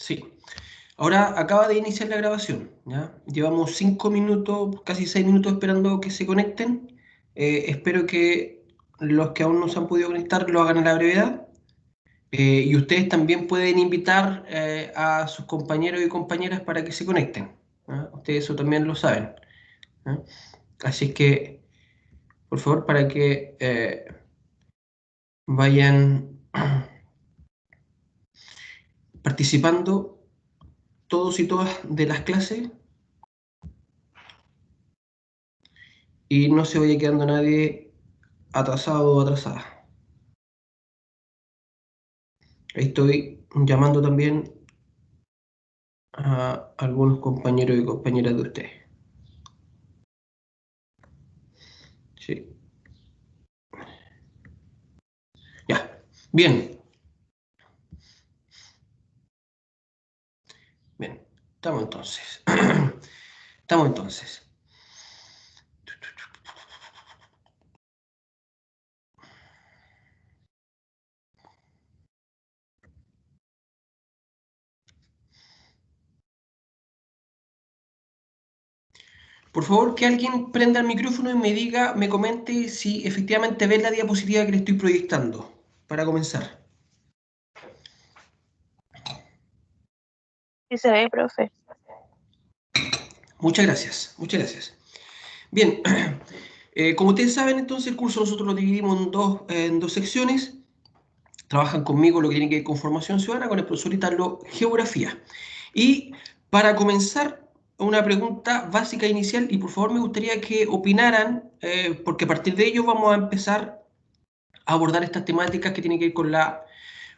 Sí. Ahora acaba de iniciar la grabación, ¿ya? Llevamos 5 minutos, casi 6 minutos esperando que se conecten. Espero que los que aún no se han podido conectar lo hagan a la brevedad. Y ustedes también pueden invitar a sus compañeros y compañeras para que se conecten, ¿ya? Ustedes eso también lo saben, ¿ya? Así es que, por favor, para que vayan participando todos y todas de las clases y no se vaya quedando nadie atrasado o atrasada. Ahí estoy llamando también a algunos compañeros y compañeras de ustedes. Sí. Ya. Bien. Bien. Estamos entonces. Estamos entonces. Por favor, que alguien prenda el micrófono y me diga, me comente si efectivamente ve la diapositiva que le estoy proyectando. Para comenzar. Sí se ve, profe. Muchas gracias. Muchas gracias. Bien. Como ustedes saben, entonces el curso nosotros lo dividimos en dos secciones. Trabajan conmigo lo que tiene que ver con formación ciudadana, con el profesor Italo geografía. Y para comenzar, una pregunta básica inicial, y por favor me gustaría que opinaran, porque a partir de ello vamos a empezar a abordar estas temáticas que tienen que ver con la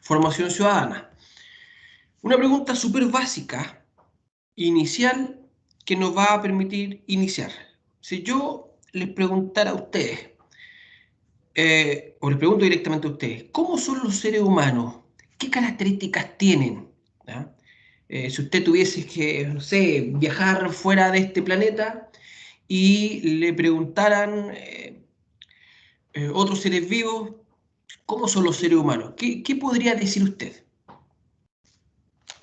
formación ciudadana. Una pregunta súper básica, inicial, que nos va a permitir iniciar. Si yo les preguntara a ustedes, o les pregunto directamente a ustedes, ¿cómo son los seres humanos? ¿Qué características tienen? ¿Ya? Si usted tuviese que, no sé, viajar fuera de este planeta y le preguntaran otros seres vivos, ¿cómo son los seres humanos? ¿Qué podría decir usted?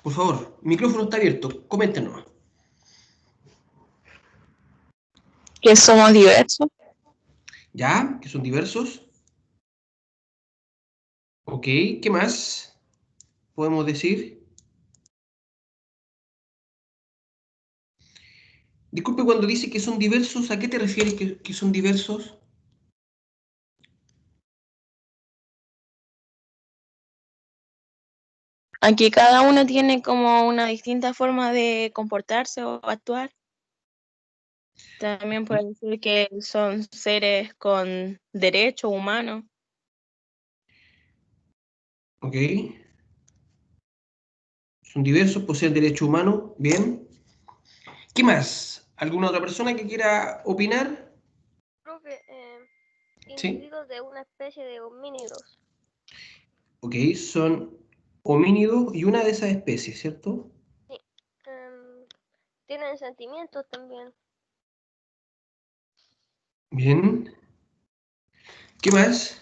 Por favor, el micrófono está abierto, coméntenos. Que somos diversos. ¿Ya? Que son diversos. Ok, ¿qué más podemos decir? Disculpe, cuando dice que son diversos, ¿a qué te refieres que son diversos? Aquí cada uno tiene como una distinta forma de comportarse o actuar. También puede decir que son seres con derechos humanos. Ok. Son diversos, poseen derechos humanos. Bien. ¿Qué más? ¿Alguna otra persona que quiera opinar? Profe, Sí. individuos de una especie de homínidos. Ok, son homínidos y una de esas especies, ¿cierto? Sí. Tienen sentimientos también. Bien. ¿Qué más?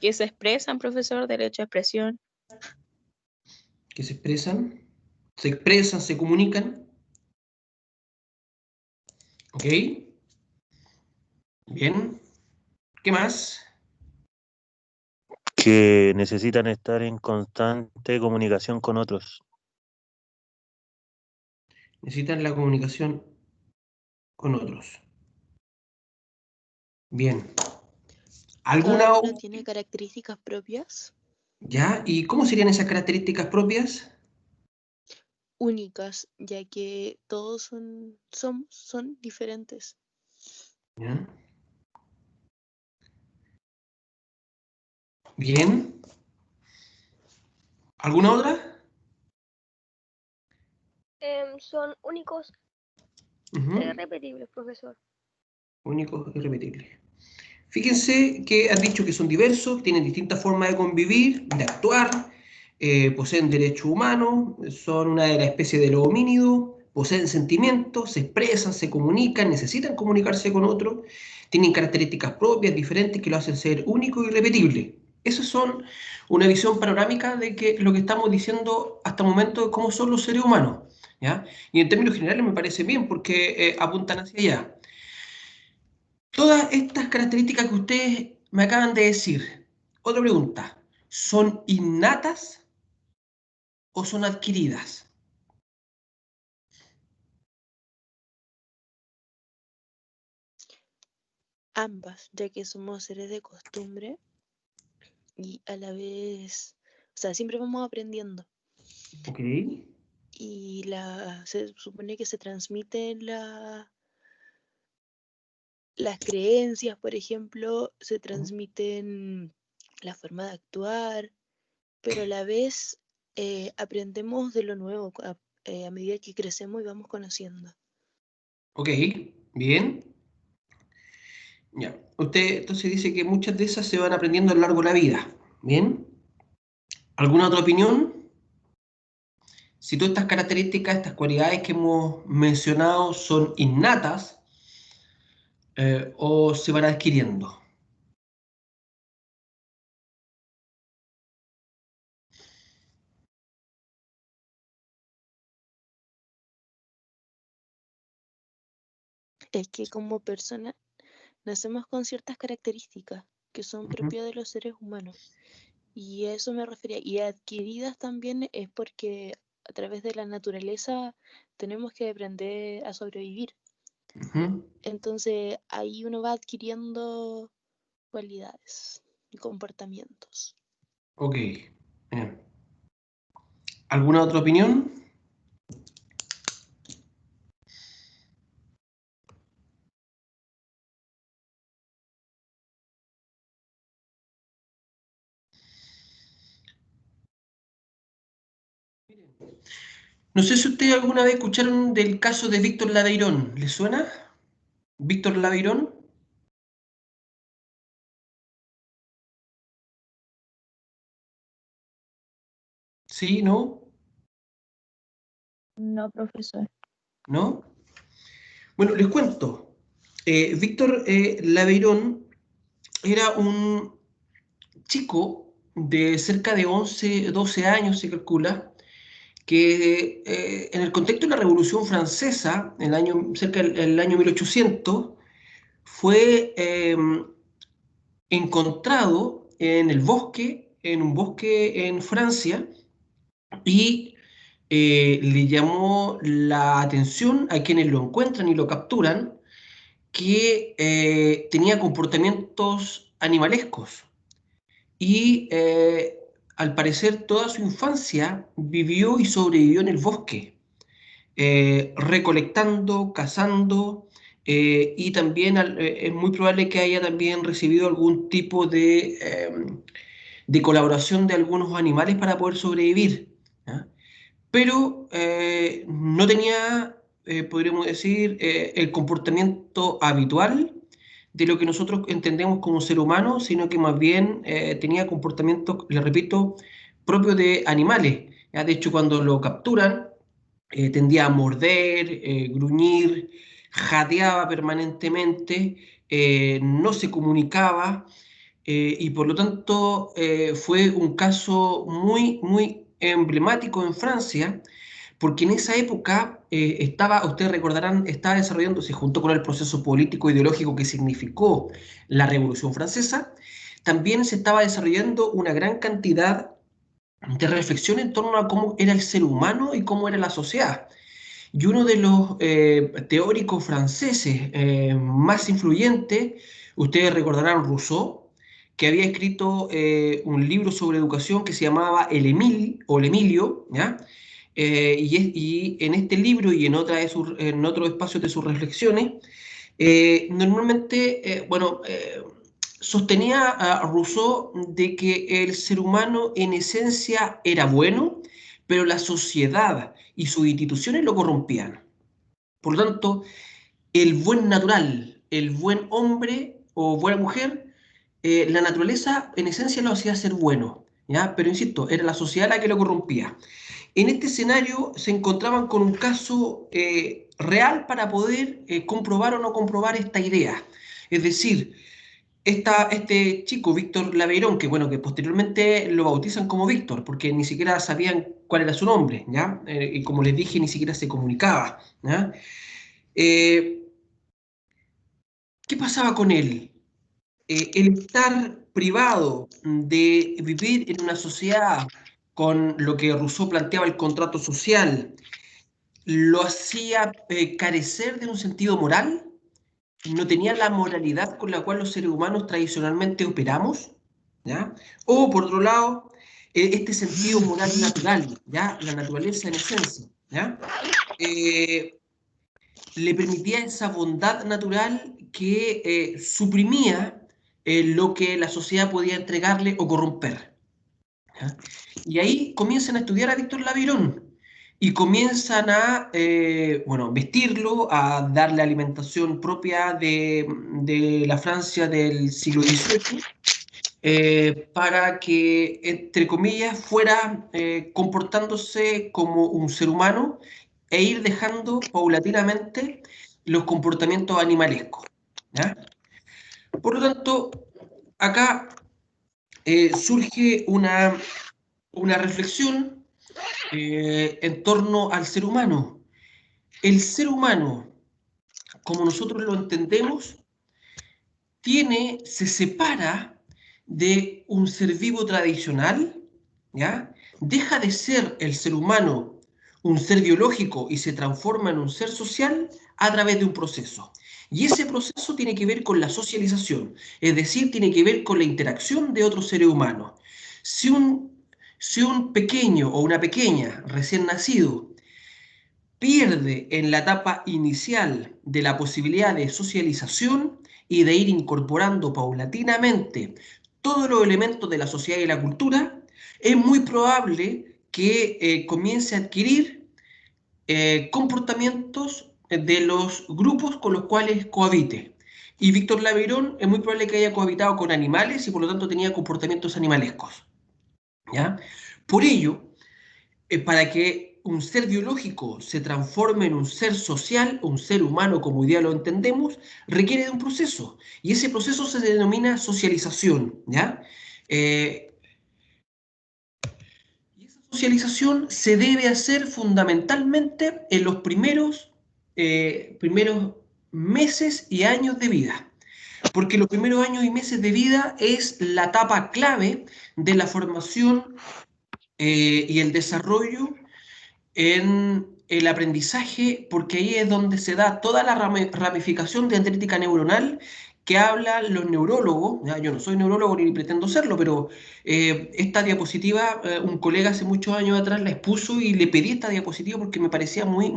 Que se expresan, profesor, derecho a expresión. Que se expresan, se comunican. Ok. Bien. ¿Qué más? Que necesitan estar en constante comunicación con otros. Necesitan la comunicación con otros. Bien. Cada ¿Alguna uno otra? tiene características propias, ¿Ya? ¿Y cómo serían esas características propias? únicas, ya que todos son diferentes. ¿Ya? Bien. ¿Alguna otra? Son únicos Ujú. e irrepetibles, profesor. Únicos e irrepetibles. Fíjense que han dicho que son diversos, tienen distintas formas de convivir, de actuar, poseen derechos humanos, son una de las especies de los homínidos, poseen sentimientos, se expresan, se comunican, necesitan comunicarse con otros, tienen características propias, diferentes, que lo hacen ser único y irrepetible. Esas son una visión panorámica de lo que estamos diciendo hasta el momento de cómo son los seres humanos, ¿ya? Y en términos generales me parece bien porque apuntan hacia allá. Todas estas características que ustedes me acaban de decir, otra pregunta, ¿son innatas o son adquiridas? Ambas, ya que somos seres de costumbre y a la vez, o sea, siempre vamos aprendiendo. Ok. Y se supone que se transmiten las creencias, por ejemplo, se transmiten la forma de actuar, pero a la vez aprendemos de lo nuevo a medida que crecemos y vamos conociendo. Ok, bien. Ya. Usted entonces dice que muchas de esas se van aprendiendo a lo largo de la vida. Bien. ¿Alguna otra opinión? Si todas estas características, estas cualidades que hemos mencionado son innatas o se van adquiriendo. Es que como persona nacemos con ciertas características que son propias de los seres humanos. Y a eso me refería. Y adquiridas también es porque a través de la naturaleza tenemos que aprender a sobrevivir. Ujú. Entonces ahí uno va adquiriendo cualidades y comportamientos. Ok. Bien. ¿Alguna otra opinión? No sé si ustedes alguna vez escucharon del caso de Víctor Laveirón. ¿Les suena? ¿Víctor Laveirón? ¿Sí? ¿No? No, profesor. ¿No? Bueno, les cuento. Víctor Laveirón era un chico de cerca de 11, 12 años, se calcula, que en el contexto de la Revolución Francesa, cerca del año 1800, fue encontrado en un bosque en Francia, y le llamó la atención a quienes lo encuentran y lo capturan, que tenía comportamientos animalescos. Y al parecer toda su infancia vivió y sobrevivió en el bosque, recolectando, cazando, y también es muy probable que haya también recibido algún tipo de colaboración de algunos animales para poder sobrevivir, ¿ya? Pero no tenía, podríamos decir, el comportamiento habitual de lo que nosotros entendemos como ser humano, sino que más bien tenía comportamientos, le repito, propios de animales, ¿ya? De hecho, cuando lo capturan, tendía a morder, gruñir, jadeaba permanentemente, no se comunicaba, y por lo tanto fue un caso muy, muy emblemático en Francia, porque en esa época ustedes recordarán, estaba desarrollándose junto con el proceso político ideológico que significó la Revolución Francesa, también se estaba desarrollando una gran cantidad de reflexión en torno a cómo era el ser humano y cómo era la sociedad. Y uno de los teóricos franceses más influyentes, ustedes recordarán Rousseau, que había escrito un libro sobre educación que se llamaba El Emilio, ¿ya? Y en este libro y en otros espacios de sus reflexiones, normalmente, sostenía a Rousseau de que el ser humano en esencia era bueno, pero la sociedad y sus instituciones lo corrompían. Por lo tanto, el buen natural, el buen hombre o buena mujer, la naturaleza en esencia lo hacía ser bueno. ¿ya? Pero insisto, era la sociedad la que lo corrompía. En este escenario se encontraban con un caso real para poder comprobar o no comprobar esta idea. Es decir, este chico, Víctor Laveirón, que bueno, que posteriormente lo bautizan como Víctor, porque ni siquiera sabían cuál era su nombre, ¿ya? Y como les dije, ni siquiera se comunicaba, ¿ya? ¿Qué pasaba con él? El estar privado de vivir en una sociedad con lo que Rousseau planteaba el contrato social, lo hacía carecer de un sentido moral, no tenía la moralidad con la cual los seres humanos tradicionalmente operamos, ¿ya? O por otro lado, este sentido moral natural, ¿ya? La naturaleza en esencia, ¿ya? Le permitía esa bondad natural que suprimía lo que la sociedad podía entregarle o corromper, ¿ya? Y ahí comienzan a estudiar a Víctor Laveirón y comienzan a bueno, vestirlo, a darle alimentación propia de la Francia del siglo XVIII, para que, entre comillas, fuera comportándose como un ser humano e ir dejando paulatinamente los comportamientos animalescos, ¿ya? Por lo tanto, acá surge una reflexión en torno al ser humano. El ser humano, como nosotros lo entendemos, se separa de un ser vivo tradicional, ¿ya? Deja de ser el ser humano un ser biológico y se transforma en un ser social a través de un proceso. Y ese proceso tiene que ver con la socialización, es decir, tiene que ver con la interacción de otros seres humanos. Si un pequeño o una pequeña recién nacido pierde en la etapa inicial de la posibilidad de socialización y de ir incorporando paulatinamente todos los elementos de la sociedad y la cultura, es muy probable que comience a adquirir comportamientos de los grupos con los cuales cohabite. Y Víctor Laveirón es muy probable que haya cohabitado con animales y por lo tanto tenía comportamientos animalescos, ¿ya? Por ello, para que un ser biológico se transforme en un ser social, un ser humano como hoy día lo entendemos, requiere de un proceso. Y ese proceso se denomina socialización, ¿ya? Y esa socialización se debe hacer fundamentalmente en los primeros meses y años de vida. Porque los primeros años y meses de vida es la etapa clave de la formación y el desarrollo en el aprendizaje, porque ahí es donde se da toda la ramificación dendrítica neuronal que hablan los neurólogos. ¿Ya? Yo no soy neurólogo ni pretendo serlo, pero esta diapositiva, un colega hace muchos años atrás la expuso y le pedí esta diapositiva porque me parecía muy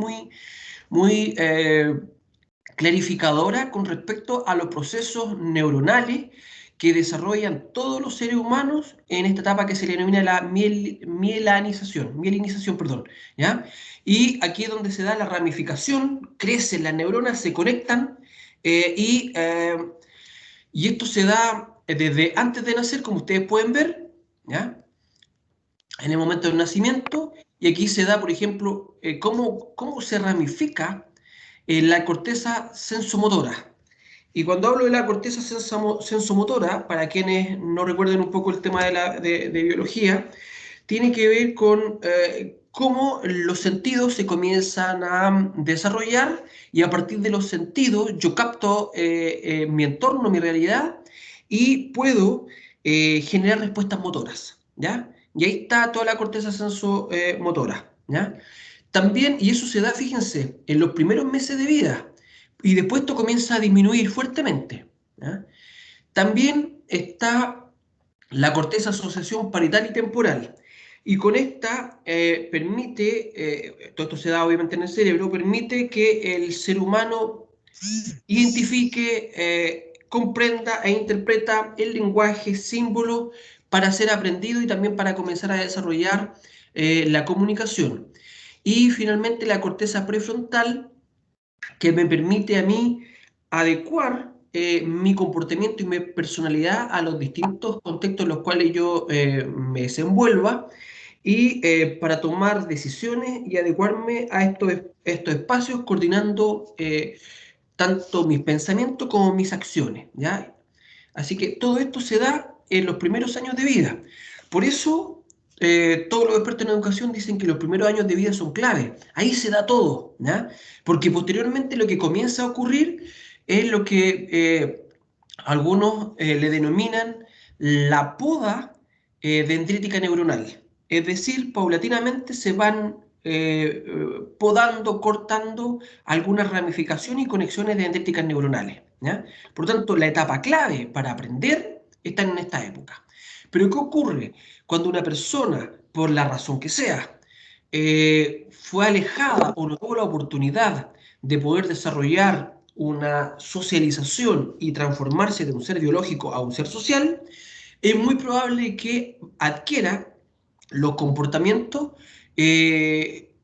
clarificadora con respecto a los procesos neuronales que desarrollan todos los seres humanos en esta etapa que se le denomina la mielinización, perdón, ¿ya? Y aquí es donde se da la ramificación, crecen las neuronas, se conectan y esto se da desde antes de nacer, como ustedes pueden ver, ¿ya? En el momento del nacimiento, y aquí se da, por ejemplo, cómo se ramifica la corteza sensomotora. Y cuando hablo de la corteza sensomotora, para quienes no recuerden un poco el tema de biología, tiene que ver con cómo los sentidos se comienzan a desarrollar y a partir de los sentidos yo capto mi entorno, mi realidad y puedo generar respuestas motoras, ¿ya? Y ahí está toda la corteza sensomotora, ¿ya? También, y eso se da, fíjense, en los primeros meses de vida, y después esto comienza a disminuir fuertemente, ¿ya? También está la corteza asociación parietal y temporal, y con esta permite, todo esto se da obviamente en el cerebro, permite que el ser humano identifique, comprenda e interpreta el lenguaje, símbolo, para ser aprendido y también para comenzar a desarrollar la comunicación. Y finalmente la corteza prefrontal, que me permite a mí adecuar mi comportamiento y mi personalidad a los distintos contextos en los cuales yo me desenvuelva y para tomar decisiones y adecuarme a estos espacios, coordinando tanto mis pensamientos como mis acciones, ¿ya? Así que todo esto se da en los primeros años de vida. Por eso, todos los expertos en educación dicen que los primeros años de vida son clave. Ahí se da todo, ¿ya? Porque posteriormente lo que comienza a ocurrir es lo que algunos le denominan la poda dendrítica neuronal. Es decir, paulatinamente se van podando, cortando algunas ramificaciones y conexiones dendríticas neuronales, ¿ya? Por lo tanto, la etapa clave para aprender está en esta época. Pero ¿qué ocurre cuando una persona, por la razón que sea, fue alejada o no tuvo la oportunidad de poder desarrollar una socialización y transformarse de un ser biológico a un ser social? Es muy probable que adquiera los comportamientos eh,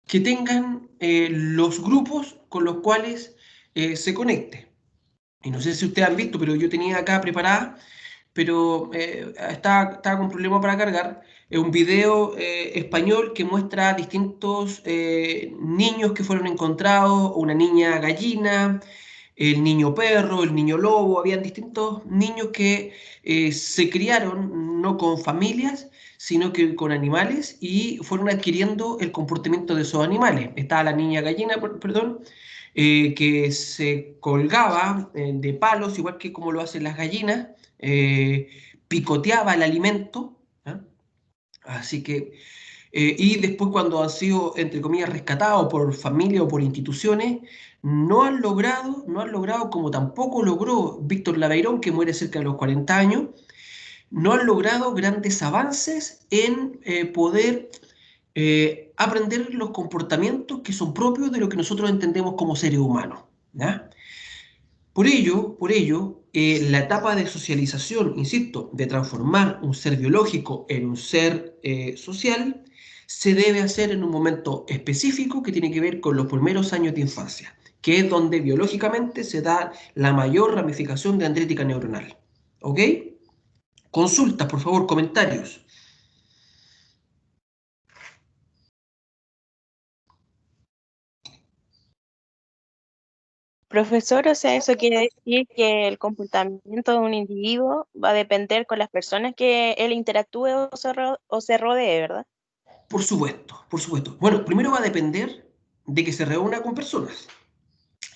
que tengan los grupos con los cuales se conecte. Y no sé si ustedes han visto, pero yo tenía acá preparada, pero estaba con problema para cargar, un video español que muestra distintos niños que fueron encontrados, una niña gallina, el niño perro, el niño lobo, habían distintos niños que se criaron no con familias, sino que con animales y fueron adquiriendo el comportamiento de esos animales. Estaba la niña gallina, perdón, que se colgaba de palos, igual que como lo hacen las gallinas, picoteaba el alimento, ¿ah? Así que, y después cuando han sido, entre comillas, rescatados por familia o por instituciones, no han logrado, como tampoco logró Víctor Laveirón, que muere cerca de los 40 años, no han logrado grandes avances en poder aprender los comportamientos que son propios de lo que nosotros entendemos como seres humanos, ¿ya? Por ello, la etapa de socialización, insisto, de transformar un ser biológico en un ser social, se debe hacer en un momento específico que tiene que ver con los primeros años de infancia, que es donde biológicamente se da la mayor ramificación de dendrítica neuronal. ¿Ok? Consultas, por favor, comentarios. Profesor, o sea, eso quiere decir que el comportamiento de un individuo va a depender con las personas que él interactúe o se rodee, ¿verdad? Por supuesto, por supuesto. Bueno, primero va a depender de que se reúna con personas.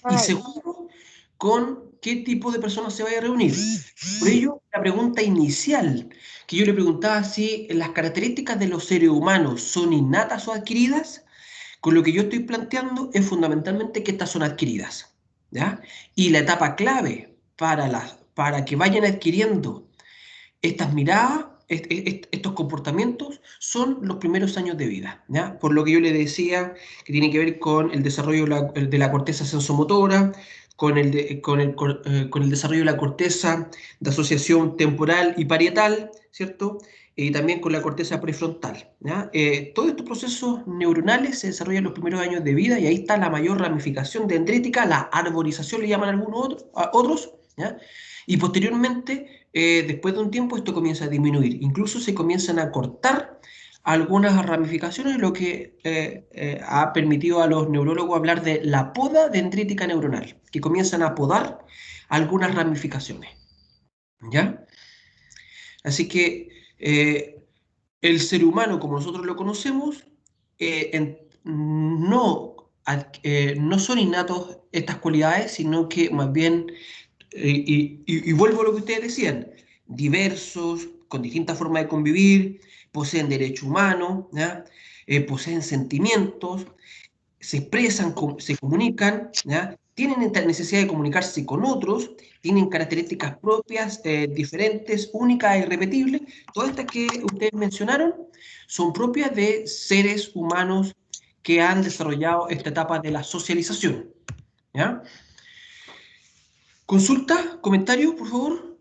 Y Ay, segundo, con qué tipo de personas se vaya a reunir. Por ello, la pregunta inicial que yo le preguntaba si las características de los seres humanos son innatas o adquiridas, con lo que yo estoy planteando es fundamentalmente que estas son adquiridas, ¿ya? Y la etapa clave para que vayan adquiriendo estas miradas, estos comportamientos, son los primeros años de vida, ¿ya? Por lo que yo le decía, que tiene que ver con el desarrollo de la corteza sensomotora, con el desarrollo de la corteza de asociación temporal y parietal, ¿cierto? Y también con la corteza prefrontal, ¿ya? Todos estos procesos neuronales se desarrollan en los primeros años de vida y ahí está la mayor ramificación dendrítica, la arborización le llaman algunos otros, ¿ya? Y posteriormente, después de un tiempo, esto comienza a disminuir. Incluso se comienzan a cortar algunas ramificaciones, lo que ha permitido a los neurólogos hablar de la poda dendrítica neuronal, que comienzan a podar algunas ramificaciones, ¿ya? Así que el ser humano, como nosotros lo conocemos, no son innatos estas cualidades, sino que más bien y vuelvo a lo que ustedes decían, diversos, con distintas formas de convivir, poseen derechos humanos, ¿ya? Poseen sentimientos, se expresan, se comunican, ¿ya? Tienen esta necesidad de comunicarse con otros, tienen características propias, diferentes, únicas e irrepetibles. Todas estas que ustedes mencionaron son propias de seres humanos que han desarrollado esta etapa de la socialización, ¿ya? Consulta, comentarios, por favor.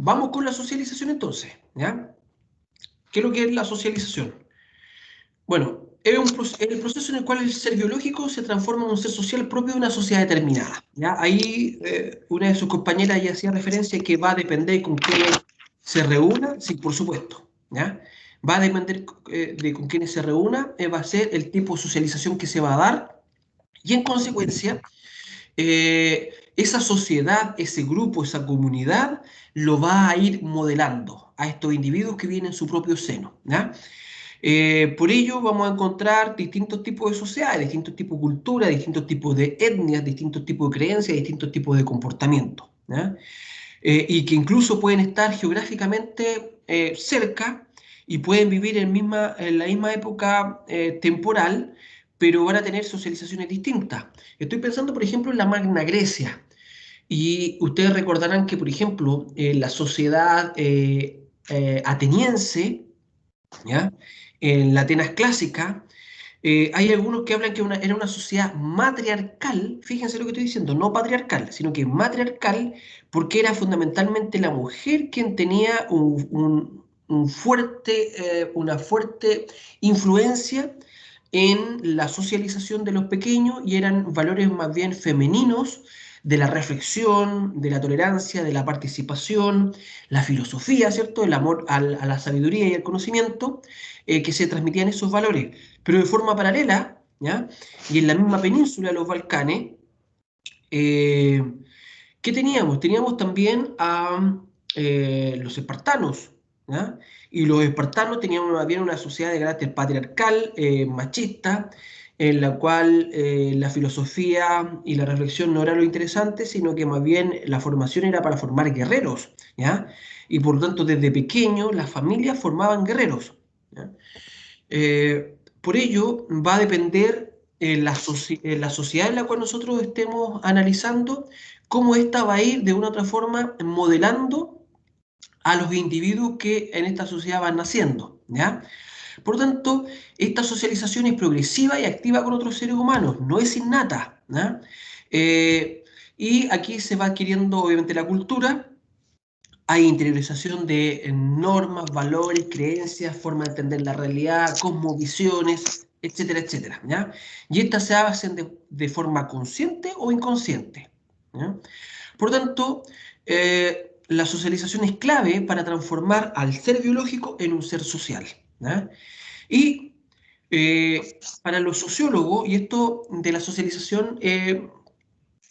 Vamos con la socialización entonces, ¿ya? ¿Qué es lo que es la socialización? Bueno, es el proceso en el cual el ser biológico se transforma en un ser social propio de una sociedad determinada, ¿ya? Ahí una de sus compañeras ya hacía referencia que va a depender con quiénes se reúna, sí, por supuesto, ¿ya? Va a depender de con quiénes se reúna, va a ser el tipo de socialización que se va a dar, y en consecuencia, esa sociedad, ese grupo, esa comunidad, lo va a ir modelando a estos individuos que vienen en su propio seno, ¿ya? Por ello vamos a encontrar distintos tipos de sociedades, distintos tipos de cultura, distintos tipos de etnias, distintos tipos de creencias, distintos tipos de comportamiento, ¿ya? Y que incluso pueden estar geográficamente cerca y pueden vivir en la misma época temporal, pero van a tener socializaciones distintas. Estoy pensando, por ejemplo, en la Magna Grecia. Y ustedes recordarán que, por ejemplo, la sociedad ateniense, ¿ya? En la Atenas clásica, hay algunos que hablan que era una sociedad matriarcal, fíjense lo que estoy diciendo, no patriarcal, sino que matriarcal, porque era fundamentalmente la mujer quien tenía una fuerte influencia en la socialización de los pequeños y eran valores más bien femeninos de la reflexión, de la tolerancia, de la participación, la filosofía, ¿cierto? El amor a la sabiduría y al conocimiento, que se transmitían esos valores. Pero de forma paralela, ¿ya? Y en la misma península de los Balcanes, eh, ¿qué teníamos? Teníamos también a los espartanos, ¿ya? Y los espartanos tenían más bien una sociedad de carácter patriarcal, machista, en la cual la filosofía y la reflexión no era lo interesante, sino que más bien la formación era para formar guerreros, ¿ya? Y por lo tanto, desde pequeños las familias formaban guerreros, ¿ya? Por ello, va a depender la sociedad en la cual nosotros estemos analizando, cómo ésta va a ir de una u otra forma modelando a los individuos que en esta sociedad van naciendo, ¿ya? Por lo tanto, esta socialización es progresiva y activa con otros seres humanos, no es innata, ¿ya? Y aquí se va adquiriendo obviamente la cultura. Hay interiorización de normas, valores, creencias, forma de entender la realidad, cosmovisiones, etcétera, etcétera, ¿ya? Y estas se hacen de forma consciente o inconsciente, ¿ya? Por lo tanto, la socialización es clave para transformar al ser biológico en un ser social, ¿ya? Y para los sociólogos, y esto de la socialización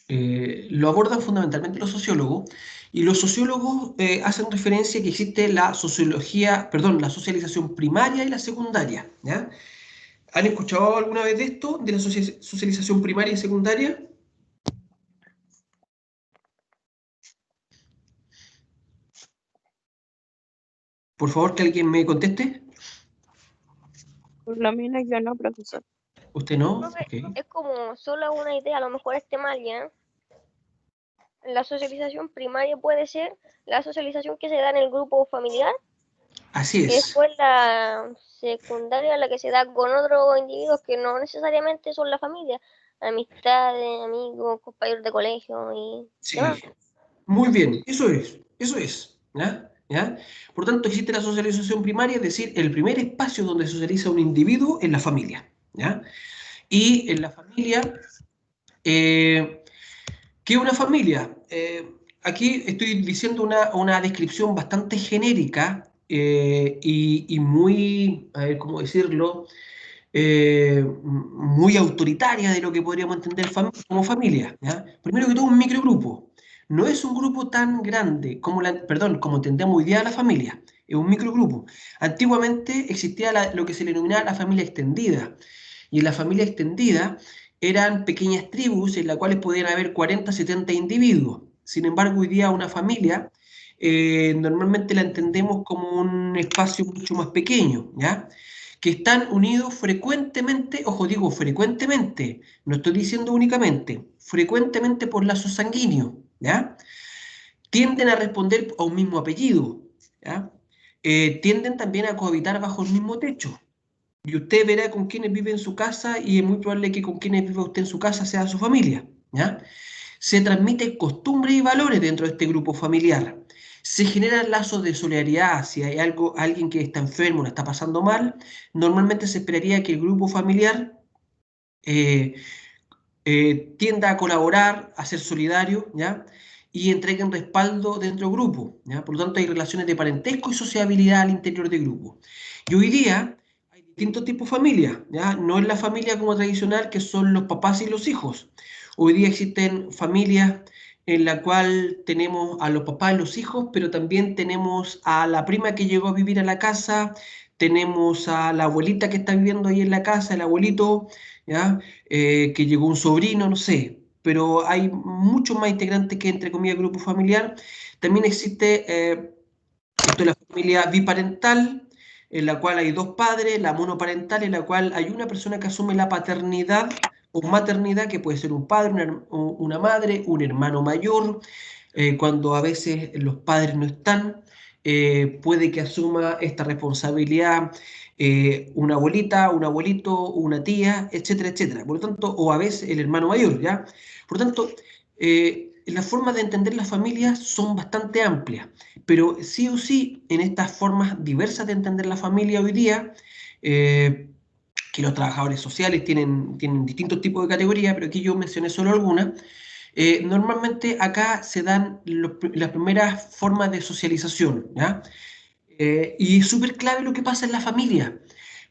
lo abordan fundamentalmente los sociólogos, y los sociólogos hacen referencia a que existe la sociología, perdón, la socialización primaria y la secundaria, ¿ya? ¿Han escuchado alguna vez de esto, de la socialización primaria y secundaria? Por favor, que alguien me conteste. Por lo menos yo no, profesor. ¿Usted no? Profe, Ok. es como solo una idea, a lo mejor esté mal ya. La socialización primaria puede ser la socialización que se da en el grupo familiar, Así y es. después la secundaria, la que se da con otros individuos que no necesariamente son la familia, amistades, amigos, compañeros de colegio y Sí. demás. Muy bien, eso es, ¿ya? ¿Ya? Por tanto, existe la socialización primaria, es decir, el primer espacio donde socializa un individuo en la familia, ¿ya? Y en la familia, ¿qué es una familia? Aquí estoy diciendo una descripción bastante genérica y muy, a ver, ¿cómo decirlo? Muy autoritaria de lo que podríamos entender como familia, ¿ya? Primero que todo, un microgrupo. No es un grupo tan grande como como entendemos hoy día la familia, es un microgrupo. Antiguamente existía lo que se le denominaba la familia extendida, y en la familia extendida eran pequeñas tribus en las cuales podían haber 40, 70 individuos. Sin embargo, hoy día una familia normalmente la entendemos como un espacio mucho más pequeño, ¿ya? Que están unidos frecuentemente, ojo, digo frecuentemente, no estoy diciendo únicamente, frecuentemente por lazos sanguíneos, ¿ya? Tienden a responder a un mismo apellido, ¿ya? Tienden también a cohabitar bajo el mismo techo. Y usted verá con quiénes vive en su casa y es muy probable que con quienes vive usted en su casa sea su familia, ¿ya? Se transmiten costumbres y valores dentro de este grupo familiar. se generan lazos de solidaridad. Si hay alguien que está enfermo, la está pasando mal, normalmente se esperaría que el grupo familiar tienda a colaborar, a ser solidario, ¿ya? Y entreguen respaldo dentro del grupo, ¿ya? Por lo tanto, hay relaciones de parentesco y sociabilidad al interior del grupo. Y hoy día hay distintos tipos de familias, ¿ya? No es la familia como tradicional, que son los papás y los hijos. Hoy día existen familias en la cual tenemos a los papás y los hijos, pero también tenemos a la prima que llegó a vivir a la casa, tenemos a la abuelita que está viviendo ahí en la casa, el abuelito, ¿ya? Que llegó un sobrino, no sé, pero hay muchos más integrantes que, entre comillas, grupo familiar. También existe esto de la familia biparental, en la cual hay dos padres, la monoparental, en la cual hay una persona que asume la paternidad o maternidad, que puede ser un padre, una madre, un hermano mayor, cuando a veces los padres no están, puede que asuma esta responsabilidad una abuelita, un abuelito, una tía, etcétera, etcétera. Por lo tanto, o a veces el hermano mayor, ¿ya? Por lo tanto, las formas de entender las familias son bastante amplias, pero sí o sí, en estas formas diversas de entender la familia hoy día, que los trabajadores sociales tienen distintos tipos de categorías, pero aquí yo mencioné solo algunas. Normalmente acá se dan las primeras formas de socialización, ¿ya? Y es súper clave lo que pasa en la familia,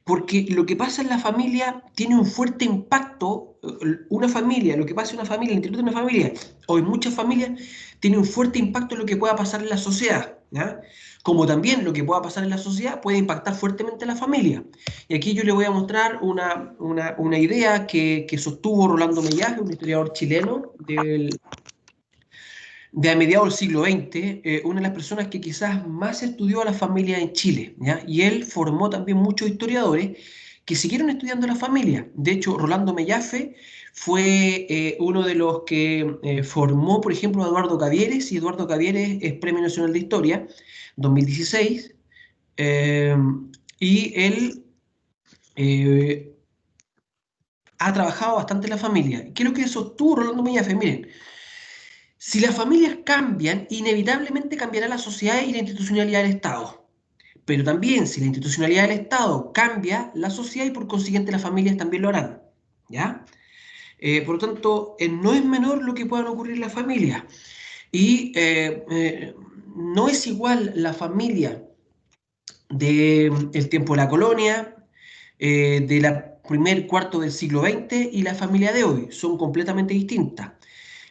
porque lo que pasa en la familia tiene un fuerte impacto. Una familia, lo que pasa en una familia, el interior de una familia, o en muchas familias, tiene un fuerte impacto en lo que pueda pasar en la sociedad, ¿ya? Como también lo que pueda pasar en la sociedad puede impactar fuertemente a la familia. Y aquí yo le voy a mostrar una idea que sostuvo Rolando Mellaje, un historiador chileno de a mediados del siglo XX, una de las personas que quizás más estudió a la familia en Chile, ¿ya? Y él formó también muchos historiadores que siguieron estudiando la familia. De hecho, Rolando Mellafe fue uno de los que formó, por ejemplo, a Eduardo Cavieres, y Eduardo Cavieres es Premio Nacional de Historia, 2016, y él ha trabajado bastante en la familia. ¿Qué es lo que sostuvo Rolando Mellafe? Miren, si las familias cambian, inevitablemente cambiará la sociedad y la institucionalidad del Estado. Pero también, si la institucionalidad del Estado cambia, la sociedad y por consiguiente las familias también lo harán. ¿Ya? Por lo tanto, no es menor lo que puedan ocurrir en las familias. Y no es igual la familia del tiempo de la colonia, de la primer cuarto del siglo XX y la familia de hoy. Son completamente distintas.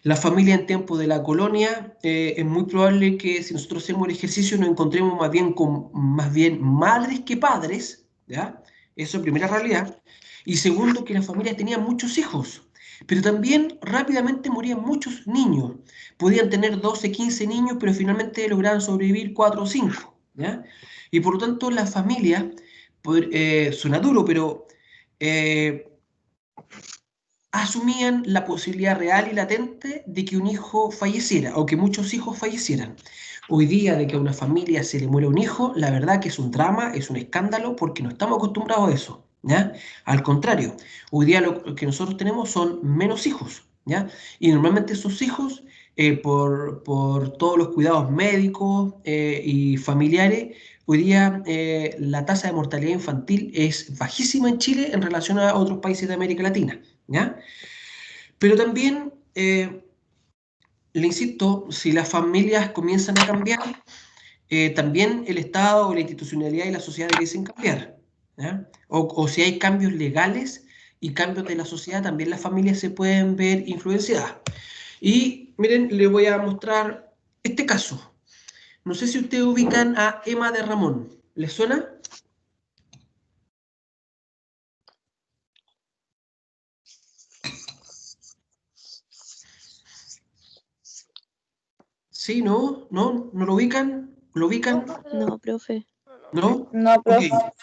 La familia en tiempos de la colonia, es muy probable que si nosotros hacemos el ejercicio nos encontremos más bien con madres que padres, ¿ya? Eso es primera realidad. Y segundo, que las familias tenían muchos hijos, pero también rápidamente morían muchos niños. Podían tener 12, 15 niños, pero finalmente lograban sobrevivir 4 o 5, ¿ya? Y por lo tanto la familia, suena duro, pero asumían la posibilidad real y latente de que un hijo falleciera o que muchos hijos fallecieran. Hoy día, de que a una familia se le muere un hijo, la verdad que es un drama, es un escándalo, porque no estamos acostumbrados a eso, ¿ya? Al contrario, hoy día lo que nosotros tenemos son menos hijos, ¿ya? Y normalmente esos hijos, por todos los cuidados médicos y familiares, hoy día la tasa de mortalidad infantil es bajísima en Chile en relación a otros países de América Latina, ¿ya? Pero también, le insisto, si las familias comienzan a cambiar, también el Estado, la institucionalidad y la sociedad debiesen cambiar, ¿ya? O si hay cambios legales y cambios de la sociedad, también las familias se pueden ver influenciadas. Y miren, les voy a mostrar este caso. No sé si ustedes ubican a Emma de Ramón. ¿Les suena? ¿Sí? ¿No? ¿No? ¿No lo ubican? ¿Lo ubican? No, profe. ¿No? No, profe. Ok.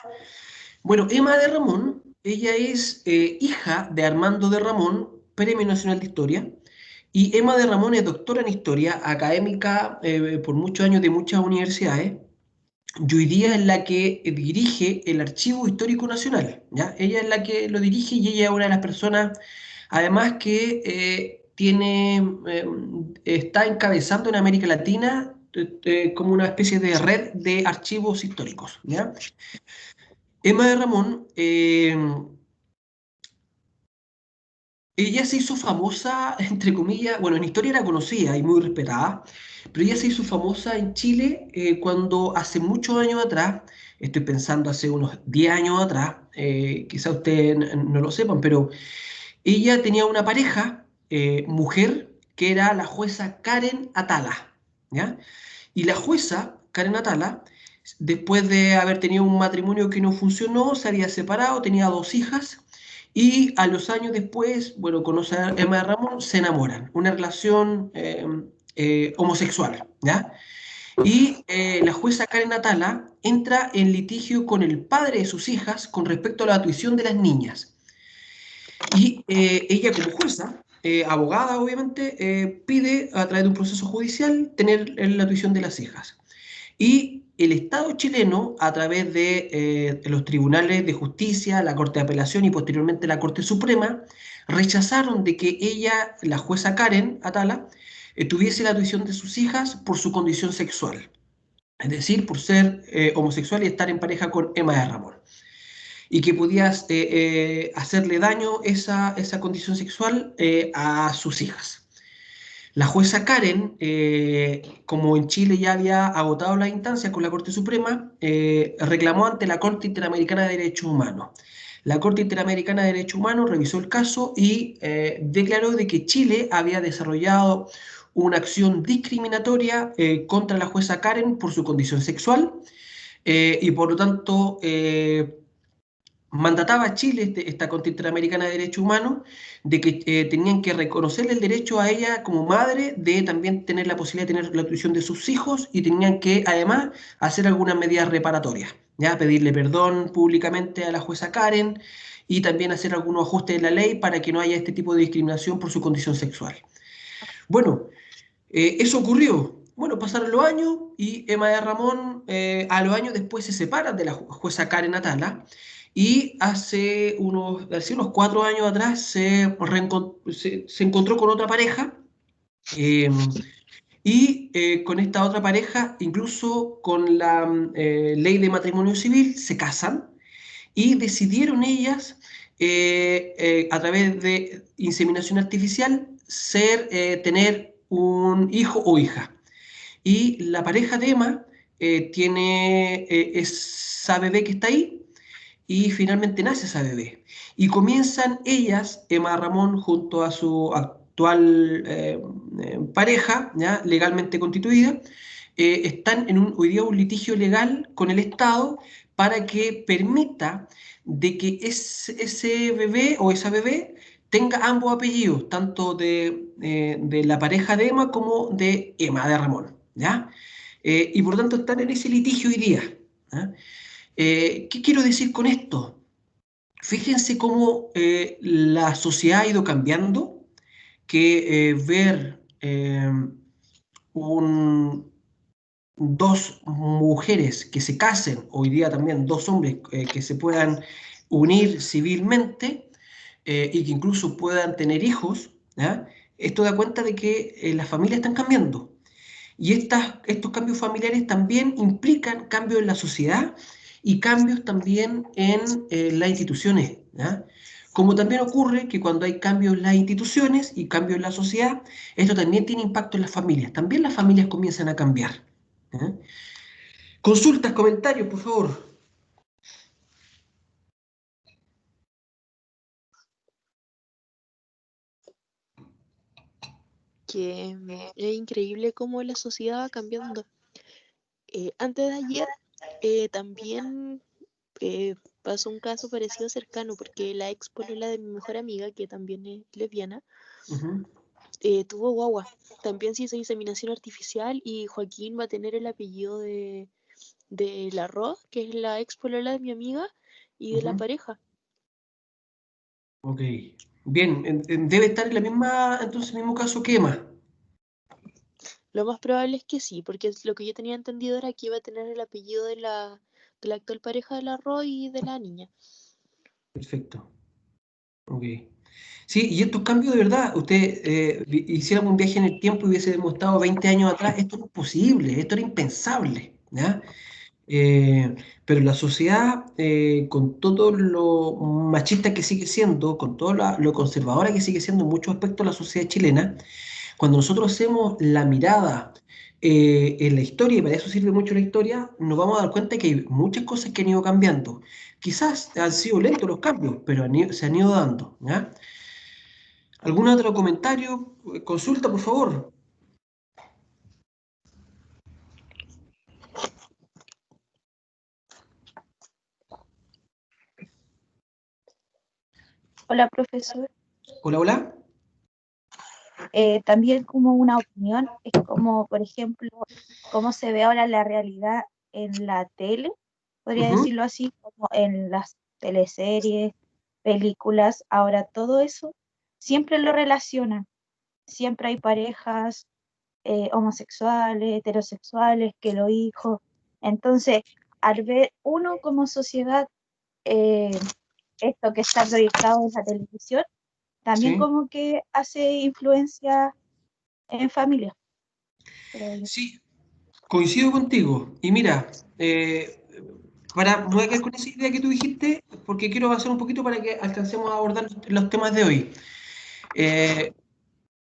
Bueno, Emma de Ramón, ella es hija de Armando de Ramón, Premio Nacional de Historia, y Emma de Ramón es doctora en Historia, académica por muchos años de muchas universidades, y hoy día es la que dirige el Archivo Histórico Nacional, ¿ya? Ella es la que lo dirige y ella es una de las personas, además, que está encabezando en América Latina como una especie de red de archivos históricos, ¿ya? Emma de Ramón, ella se hizo famosa, entre comillas, bueno, en historia era conocida y muy respetada, pero ella se hizo famosa en Chile cuando hace muchos años atrás, estoy pensando hace unos 10 años atrás, quizá ustedes no lo sepan, pero ella tenía una pareja, mujer, que era la jueza Karen Atala, ¿ya? Y la jueza Karen Atala, después de haber tenido un matrimonio que no funcionó, se había separado, tenía 2 hijas, y a los años después, bueno, conoce a Emma de Ramón, se enamoran, una relación homosexual, ¿ya? Y la jueza Karen Atala entra en litigio con el padre de sus hijas con respecto a la tuición de las niñas. Y ella como jueza, abogada obviamente, pide a través de un proceso judicial tener la tuición de las hijas. Y el Estado chileno, a través de los tribunales de justicia, la Corte de Apelación y posteriormente la Corte Suprema, rechazaron de que ella, la jueza Karen Atala, tuviese la tuición de sus hijas por su condición sexual. Es decir, por ser homosexual y estar en pareja con Emma de Ramón. Y que podías hacerle daño esa condición sexual a sus hijas. La jueza Karen, como en Chile ya había agotado las instancias con la Corte Suprema, reclamó ante la Corte Interamericana de Derechos Humanos. La Corte Interamericana de Derechos Humanos revisó el caso y declaró de que Chile había desarrollado una acción discriminatoria contra la jueza Karen por su condición sexual y por lo tanto mandataba a Chile, esta Corte Interamericana de Derechos Humanos, de que tenían que reconocerle el derecho a ella como madre de también tener la posibilidad de tener la tuición de sus hijos y tenían que además hacer algunas medidas reparatorias, ¿ya? Pedirle perdón públicamente a la jueza Karen y también hacer algunos ajustes en la ley para que no haya este tipo de discriminación por su condición sexual. Bueno, eso ocurrió. Bueno, pasaron los años y Emma de Ramón a los años después se separa de la jueza Karen Atala y hace unos 4 años atrás se encontró con otra pareja y con esta otra pareja, incluso con la ley de matrimonio civil, se casan y decidieron ellas, a través de inseminación artificial, tener un hijo o hija. Y la pareja de Emma tiene esa bebé que está ahí y finalmente nace esa bebé. Y comienzan ellas, Emma Ramón, junto a su actual pareja, ¿ya? Legalmente constituida, están hoy día un litigio legal con el Estado para que permita de que ese bebé o esa bebé tenga ambos apellidos, tanto de la pareja de Emma como de Emma de Ramón, ¿ya? Y por lo tanto están en ese litigio hoy día, ¿ya? ¿Qué quiero decir con esto? Fíjense cómo la sociedad ha ido cambiando, que ver dos mujeres que se casen, hoy día también dos hombres que se puedan unir civilmente y que incluso puedan tener hijos, ¿ya? Esto da cuenta de que las familias están cambiando. Y estos cambios familiares también implican cambios en la sociedad y cambios también en las instituciones, ¿ya? Como también ocurre que cuando hay cambios en las instituciones y cambios en la sociedad, esto también tiene impacto en las familias. También las familias comienzan a cambiar, ¿ya? Consultas, comentarios, por favor. Que es increíble cómo la sociedad va cambiando. Antes de ayer también pasó un caso parecido cercano, porque la ex polola de mi mejor amiga, que también es lesbiana, tuvo guagua. También se hizo inseminación artificial y Joaquín va a tener el apellido de la Ro, que es la ex polola de mi amiga, y de la pareja. Ok. Bien, debe estar en la misma, entonces, el mismo caso que Emma. Lo más probable es que sí, porque lo que yo tenía entendido era que iba a tener el apellido de la actual pareja de la Ro y de la niña. Perfecto. Ok. Sí, y estos cambios de verdad, usted hiciéramos un viaje en el tiempo y hubiésemos estado 20 años atrás, esto no es posible, esto era impensable, ¿ya? Pero la sociedad, con todo lo machista que sigue siendo, con todo lo conservadora que sigue siendo en muchos aspectos la sociedad chilena, cuando nosotros hacemos la mirada en la historia, y para eso sirve mucho la historia, nos vamos a dar cuenta que hay muchas cosas que han ido cambiando. Quizás han sido lentos los cambios, pero se han ido dando, ¿ya? ¿Algún otro comentario? Consulta, por favor. Hola, profesor. Hola, hola. También como una opinión, es como, por ejemplo, cómo se ve ahora la realidad en la tele, podría Ujú. decirlo así, como en las teleseries, películas, ahora todo eso siempre lo relacionan, siempre hay parejas homosexuales, heterosexuales, que los hijos, entonces, al ver uno como sociedad, eh, esto que está proyectado en la televisión, también Sí, como que hace influencia en familia, creo yo. sí, coincido contigo. Y mira, me voy a quedar con esa idea que tú dijiste, porque quiero avanzar un poquito para que alcancemos a abordar los temas de hoy. Eh,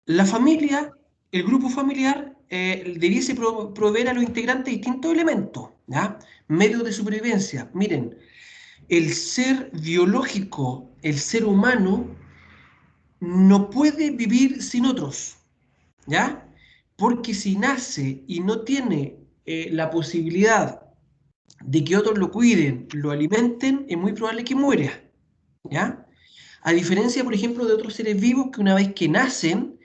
la familia, el grupo familiar, debiese proveer a los integrantes distintos elementos, ¿ya? Medios de supervivencia. Miren, el ser biológico, el ser humano, no puede vivir sin otros, ¿ya? Porque si nace y no tiene la posibilidad de que otros lo cuiden, lo alimenten, es muy probable que muera, ¿ya? A diferencia, por ejemplo, de otros seres vivos que una vez que nacen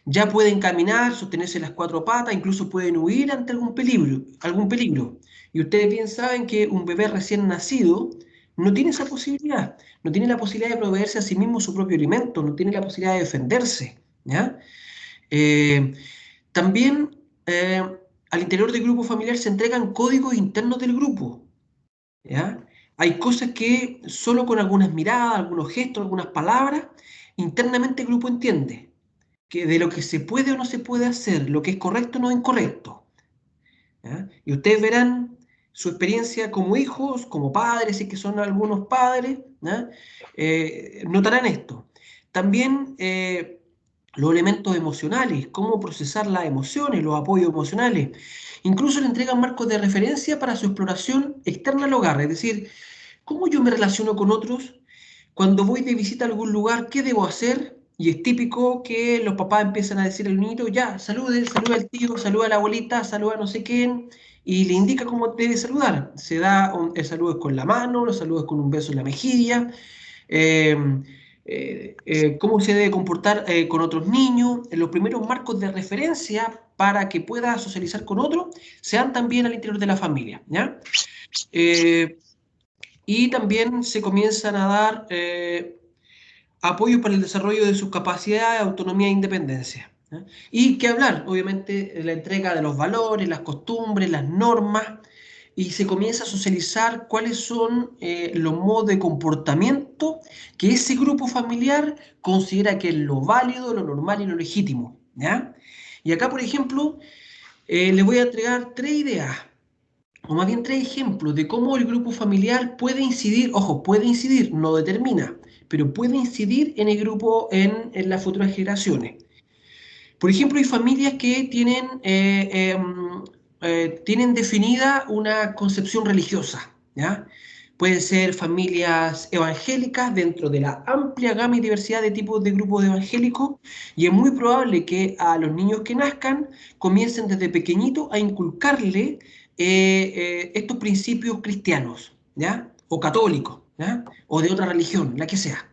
ya pueden caminar, sostenerse las cuatro patas, incluso pueden huir ante algún peligro, algún peligro. Y ustedes bien saben que un bebé recién nacido no tiene esa posibilidad, no tiene la posibilidad de proveerse a sí mismo su propio alimento, no tiene la posibilidad de defenderse, ¿ya? Eh, también al interior del grupo familiar se entregan códigos internos del grupo, ¿ya? Hay cosas que solo con algunas miradas, algunos gestos, algunas palabras, internamente el grupo entiende que de lo que se puede o no se puede hacer, lo que es correcto o no incorrecto, ¿ya? Y ustedes verán su experiencia como hijos, como padres, si es que son algunos padres, ¿ya? Notarán esto. También los elementos emocionales, cómo procesar las emociones, los apoyos emocionales. Incluso le entregan marcos de referencia para su exploración externa al hogar, es decir, cómo yo me relaciono con otros. Cuando voy de visita a algún lugar, ¿qué debo hacer? Y es típico que los papás empiezan a decir al niño, ya, salude, saluda al tío, saluda a la abuelita, saluda a no sé quién, y le indica cómo debe saludar. Se da el saludo con la mano, los saludos con un beso en la mejilla, eh, cómo se debe comportar con otros niños, los primeros marcos de referencia para que pueda socializar con otros, se dan también al interior de la familia, ¿ya? Eh, y también se comienzan a dar apoyo para el desarrollo de sus capacidades, autonomía e independencia, ¿ya? Y qué hablar, obviamente, la entrega de los valores, las costumbres, las normas, y se comienza a socializar cuáles son los modos de comportamiento que ese grupo familiar considera que es lo válido, lo normal y lo legítimo, ¿ya? Y acá, por ejemplo, les voy a entregar tres ideas, o más bien tres ejemplos de cómo el grupo familiar puede incidir, ojo, puede incidir, no determina, pero puede incidir en el grupo, en las futuras generaciones. Por ejemplo, hay familias que tienen definida una concepción religiosa, ¿ya? Pueden ser familias evangélicas dentro de la amplia gama y diversidad de tipos de grupos evangélicos, y es muy probable que a los niños que nazcan comiencen desde pequeñito a inculcarle estos principios cristianos, ¿ya? O católicos, ¿ya? O de otra religión, la que sea.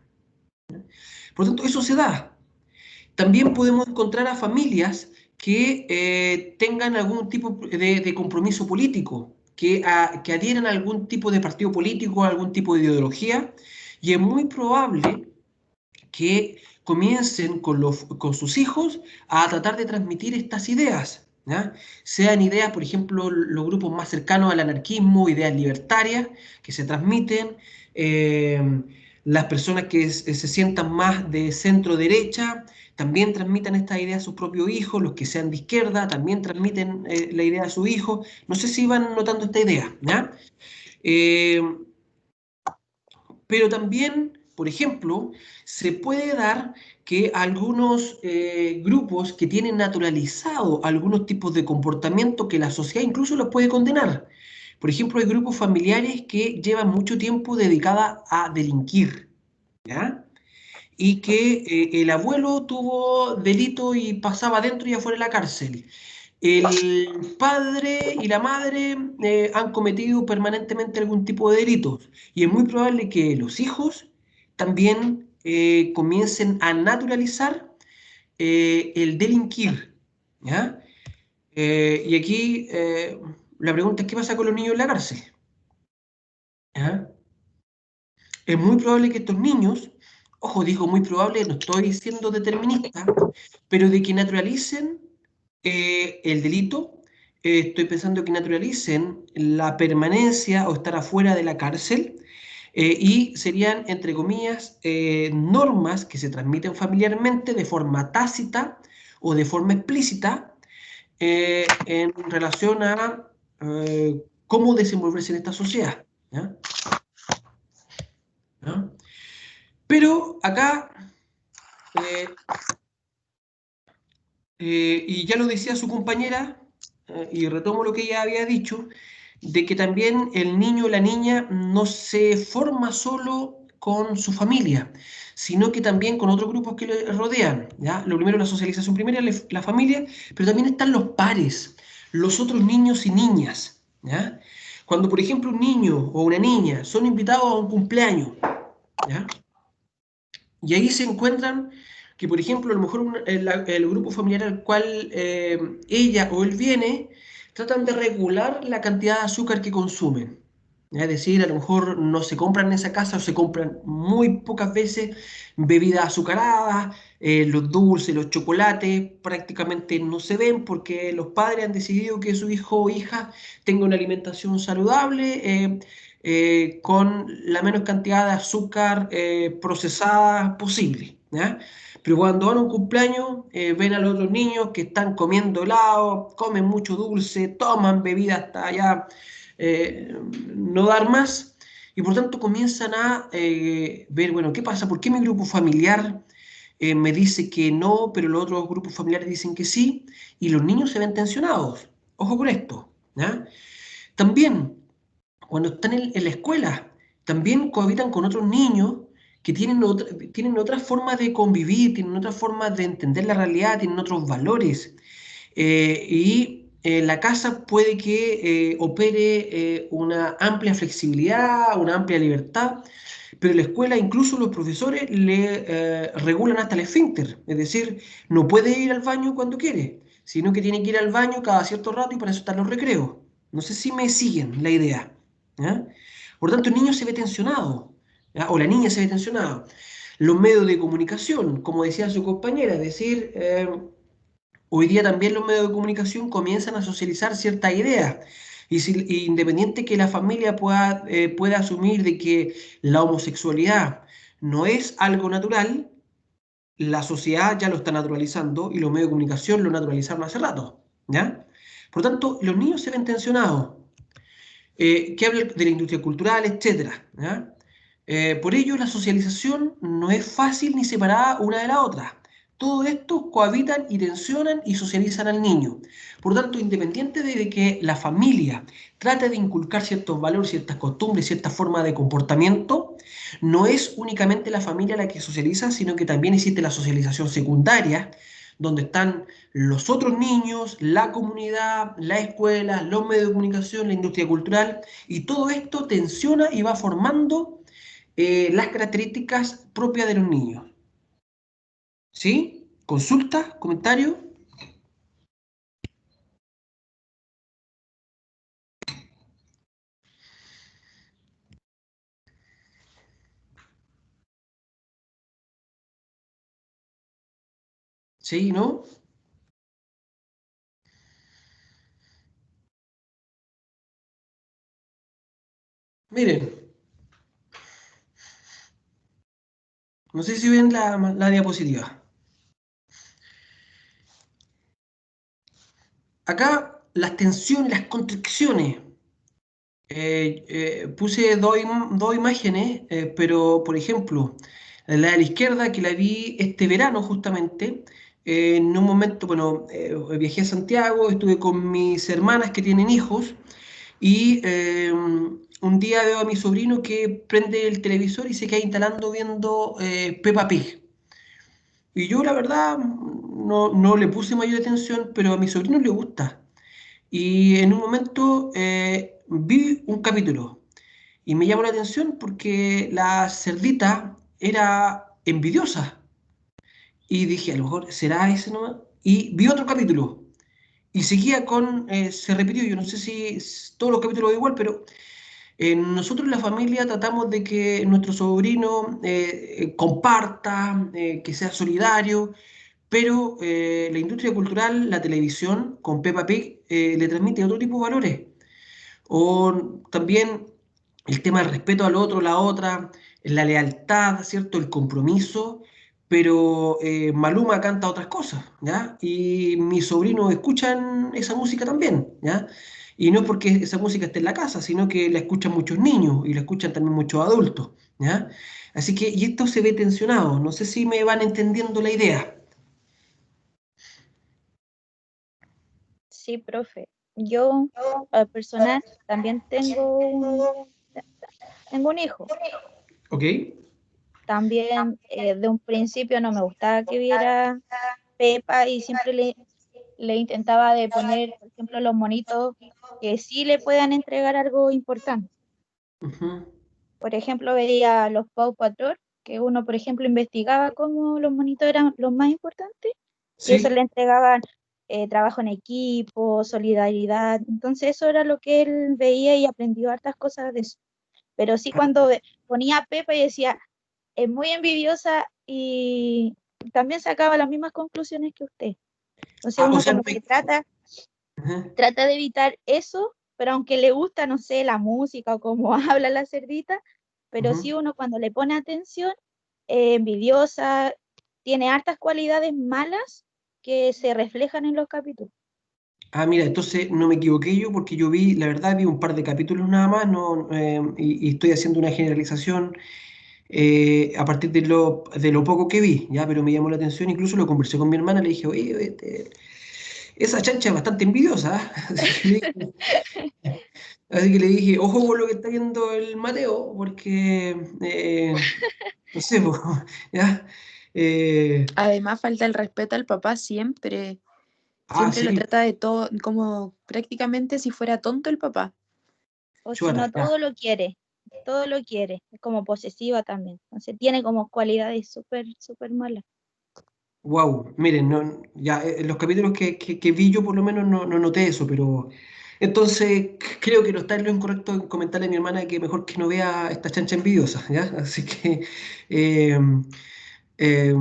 Por lo tanto, eso se da. También podemos encontrar a familias que tengan algún tipo de compromiso político, que adhieran a algún tipo de partido político, a algún tipo de ideología, y es muy probable que comiencen con sus hijos a tratar de transmitir estas ideas, ¿ya? Sean ideas, por ejemplo, los grupos más cercanos al anarquismo, ideas libertarias que se transmiten, eh, las personas que se sientan más de centro derecha también transmitan esta idea a sus propios hijos, los que sean de izquierda también transmiten la idea a sus hijos. No sé si van notando esta idea, ¿ya? Pero también, por ejemplo, se puede dar que algunos grupos que tienen naturalizado algunos tipos de comportamiento que la sociedad incluso los puede condenar. Por ejemplo, hay grupos familiares que llevan mucho tiempo dedicada a delinquir, ¿ya? Y que el abuelo tuvo delito y pasaba dentro y afuera de la cárcel. El padre y la madre han cometido permanentemente algún tipo de delitos y es muy probable que los hijos también comiencen a naturalizar el delinquir, ¿ya? Y aquí la pregunta es, ¿qué pasa con los niños en la cárcel? ¿Ya? Es muy probable que estos niños, ojo, digo muy probable, no estoy siendo determinista, pero de que naturalicen el delito, estoy pensando que naturalicen la permanencia o estar afuera de la cárcel, y serían, entre comillas, normas que se transmiten familiarmente de forma tácita o de forma explícita en relación a cómo desenvolverse en esta sociedad. ¿Ya? ¿Ya? Pero acá, eh, y ya lo decía su compañera, y retomo lo que ella había dicho, de que también el niño o la niña no se forma solo con su familia, sino que también con otros grupos que le rodean, ¿ya? Lo primero, la socialización primera, la familia, pero también están los pares, los otros niños y niñas, ¿ya? Cuando, por ejemplo, un niño o una niña son invitados a un cumpleaños, ¿ya? Y ahí se encuentran que, por ejemplo, a lo mejor el grupo familiar al cual ella o él viene, tratan de regular la cantidad de azúcar que consumen. Es decir, a lo mejor no se compran en esa casa o se compran muy pocas veces bebidas azucaradas, los dulces, los chocolates prácticamente no se ven porque los padres han decidido que su hijo o hija tenga una alimentación saludable, con la menos cantidad de azúcar procesada posible, ¿ya? Pero cuando van a un cumpleaños, ven a los otros niños que están comiendo helado, comen mucho dulce, toman bebida hasta allá no dar más, y por tanto comienzan a ver, bueno, ¿qué pasa? ¿Por qué mi grupo familiar me dice que no, pero los otros grupos familiares dicen que sí? Y los niños se ven tensionados. Ojo con esto, ¿ya? También cuando están en la escuela, también cohabitan con otros niños que tienen otras formas de convivir, tienen otras formas de entender la realidad, tienen otros valores. Y la casa puede que opere una amplia flexibilidad, una amplia libertad, pero la escuela, incluso los profesores, le regulan hasta el esfínter, es decir, no puede ir al baño cuando quiere, sino que tiene que ir al baño cada cierto rato y para eso están los recreos. No sé si me siguen la idea. ¿Ya? Por tanto, el niño se ve tensionado, ¿ya? O la niña se ve tensionada. Los medios de comunicación, como decía su compañera, es decir, hoy día también los medios de comunicación comienzan a socializar ciertas ideas. Y independiente que la familia pueda asumir de que la homosexualidad no es algo natural, la sociedad ya lo está naturalizando y los medios de comunicación lo naturalizaron hace rato, ¿ya? Por tanto, los niños se ven tensionados, que habla de la industria cultural, etcétera, ¿ya? Por ello, la socialización no es fácil ni separada una de la otra. Todo esto cohabitan y tensionan y socializan al niño. Por tanto, independiente de que la familia trate de inculcar ciertos valores, ciertas costumbres, ciertas formas de comportamiento, no es únicamente la familia la que socializa, sino que también existe la socialización secundaria, donde están los otros niños, la comunidad, la escuela, los medios de comunicación, la industria cultural, y todo esto tensiona y va formando las características propias de los niños. ¿Sí? ¿Consulta? ¿Comentario? ¿Sí? ¿No? Miren, No sé si ven la diapositiva. Acá las tensiones, las contracciones. Puse dos imágenes, pero por ejemplo, la de la izquierda que la vi este verano justamente, en un momento, bueno, viajé a Santiago, estuve con mis hermanas que tienen hijos y un día veo a mi sobrino que prende el televisor y se queda instalando viendo Peppa Pig. Y yo la verdad no le puse mayor atención, pero a mi sobrino le gusta. Y en un momento vi un capítulo. Y me llamó la atención porque la cerdita era envidiosa. Y dije, a lo mejor será ese nomás. Y vi otro capítulo. Y seguía con, se repitió, yo no sé si todos los capítulos igual, pero nosotros en la familia tratamos de que nuestro sobrino comparta, que sea solidario, pero la industria cultural, la televisión, con Peppa Pig, le transmite otro tipo de valores. O también el tema del respeto al otro, la otra, la lealtad, ¿cierto? El compromiso, pero Maluma canta otras cosas, ¿ya? Y mis sobrinos escuchan esa música también, ¿ya? Y no es porque esa música esté en la casa, sino que la escuchan muchos niños y la escuchan también muchos adultos, ¿ya? Así que, y esto se ve tensionado, no sé si me van entendiendo la idea. Sí, profe. Yo, al personal, también tengo un hijo. ¿Ok? También de un principio no me gustaba que viera Pepa y siempre le intentaba de poner, por ejemplo, los monitos que sí le puedan entregar algo importante. Ujú. Por ejemplo, veía los Paw Patrol, que uno, por ejemplo, investigaba cómo los monitos eran los más importantes y eso le Sí. entregaban trabajo en equipo, solidaridad. Entonces eso era lo que él veía y aprendió hartas cosas de eso. Pero sí cuando ponía a Pepa y decía, es muy envidiosa y también sacaba las mismas conclusiones que usted. Entonces O uno sea, no como que hay... Ajá. trata de evitar eso, pero aunque le gusta, no sé, la música o cómo habla la cerdita, pero sí Ujú. uno cuando le pone atención, envidiosa, tiene hartas cualidades malas que se reflejan en los capítulos. Ah, mira, entonces no me equivoqué yo porque yo vi, la verdad, vi un par de capítulos nada más, no, y estoy haciendo una generalización a partir de lo poco que vi, ¿ya? Pero me llamó la atención, incluso lo conversé con mi hermana, le dije, oye, esa chancha es bastante envidiosa, ¿ah? Así que le dije, ojo con lo que está viendo el Mateo, porque, no sé, po, ¿ya? Eh, Además, falta el respeto al papá siempre. Siempre lo sí, trata de todo, como prácticamente si fuera tonto el papá. O si chuata, no, ya. todo lo quiere, es como posesiva también. Entonces tiene como cualidades súper, súper malas. Wow, miren, ya en los capítulos que vi yo por lo menos no noté eso, pero entonces creo que no está en lo incorrecto en comentarle a mi hermana que mejor que no vea esta chancha envidiosa, ¿ya? Así que eh, eh,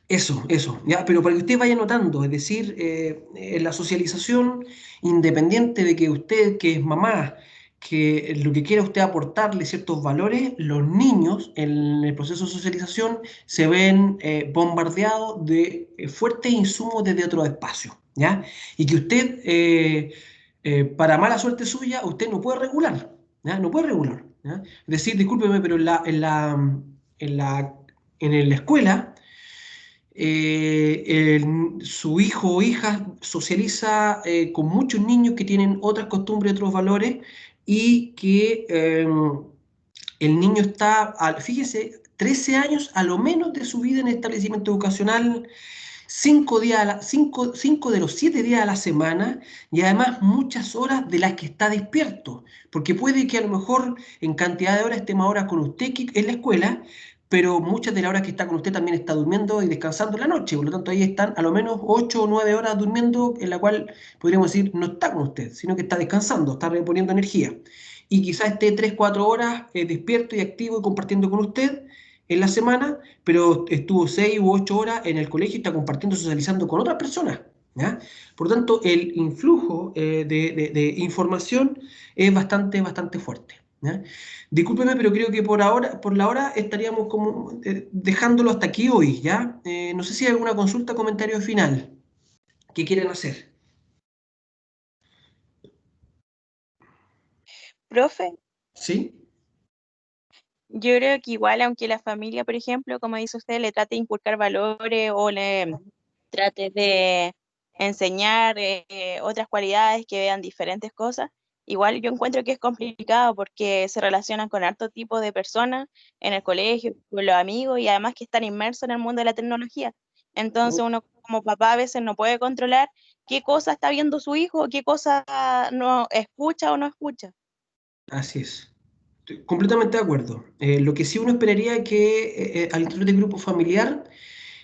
eso, ¿ya? Pero para que usted vaya notando, es decir, en la socialización, independiente de que usted, que es mamá, que lo que quiera usted aportarle ciertos valores, los niños en el proceso de socialización se ven bombardeados de fuertes insumos desde otro espacio, ¿ya? Y que usted, para mala suerte suya, usted no puede regular, ¿ya? No puede regular, ¿ya? Es decir, discúlpeme, pero en la escuela su hijo o hija socializa con muchos niños que tienen otras costumbres, otros valores y que el niño está, fíjese, 13 años a lo menos de su vida en establecimiento educacional, 5 de los 7 días a la semana y además muchas horas de las que está despierto, porque puede que a lo mejor en cantidad de horas esté más horas con usted que en la escuela, pero muchas de las horas que está con usted también está durmiendo y descansando en la noche, por lo tanto ahí están a lo menos 8 o 9 horas durmiendo, en la cual podríamos decir no está con usted, sino que está descansando, está reponiendo energía. Y quizás esté 3 4 horas despierto y activo y compartiendo con usted en la semana, pero estuvo 6 u 8 horas en el colegio y está compartiendo, socializando con otras personas, ¿ya? Por lo tanto, el influjo de información es bastante fuerte, ¿ya? Discúlpeme, pero creo que por la hora estaríamos como dejándolo hasta aquí hoy, ¿ya? No sé si hay alguna consulta, comentario final que quieren hacer. Profe, ¿Sí? yo creo que igual, aunque la familia, por ejemplo, como dice usted, le trate de inculcar valores o le trate de enseñar otras cualidades que vean diferentes cosas, igual yo encuentro que es complicado porque se relacionan con harto tipo de personas en el colegio, con los amigos y además que están inmersos en el mundo de la tecnología. Entonces uno como papá a veces no puede controlar qué cosa está viendo su hijo, qué cosa no escucha o no escucha. Así es. Estoy completamente de acuerdo. Lo que sí uno esperaría es que al interior del grupo familiar